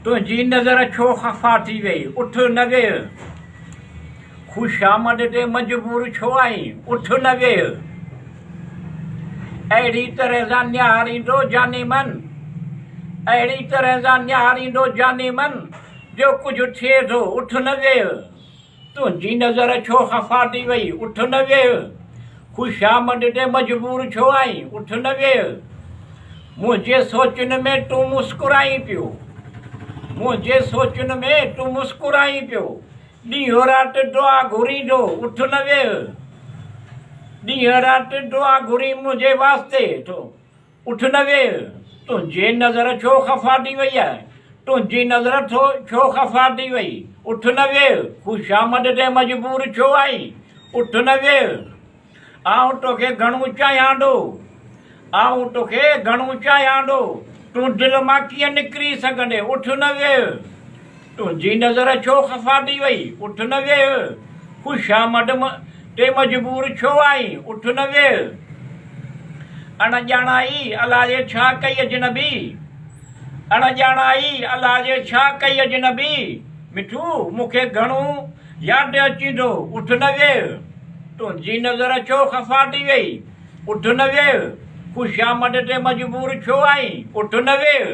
तुझी नज़र छो ख़फ़ा थी वई, उठ न वेह। ख़ुशामद ते मजबूर छो आई, उठ न वेह। अहिड़ी तरह सां निहारींदो जाने मन, अहिड़ी तरह सां निहारींदो जाने मन, जो कुझु थिए थो, उठ न वेह। तुंहिंजी नज़र छो ख़फ़ा थी वई, उठ न वेह। ख़ुशामद ते मजबूर छो आई, उठ न वेह। मुंहिंजे सोचनि में तूं मुस्कुराई पियो, मुंहिंजे सोचनि में तूं मुस्कुराई पियो। ॾींहुं राति दुआ घुरींदो, उठ न वेह। ॾींहुं राति दुआ घुरी मुंहिंजे वास्ते तो, उठ न वेह। तुंहिंजी नज़र छो ख़फ़ा थी वई आहे, तुंहिंजी नज़र छो ख़फ़ा थी वई, उठ न वेह। ख़ुशामद ते मजबूर छो आई, उठ न वेह। आऊं तोखे घणो चाहियां थो, आऊं तोखे घणो चाहियां थो, तूं दिलि मां कीअं निकिरी सघंदे, उठ न वेह। तुंहिंजी नज़र छो ख़फ़ा थी वई, उठ न वेह। ख़ुशामद ते मजबूर छो आई, उठ न वेह। अणॼाणाई अलाह जे छा कई अजनबी, अणॼाणाई अलाह जे छा कई अजनबी। मिठू मूंखे घणो यादि अचींदो, उठ न वेह। तुंहिंजी नज़र छो ख़फ़ा थी वई, उठ न वेह। ख़ुशामद ते मजबूर छो आई, उठ न वेह।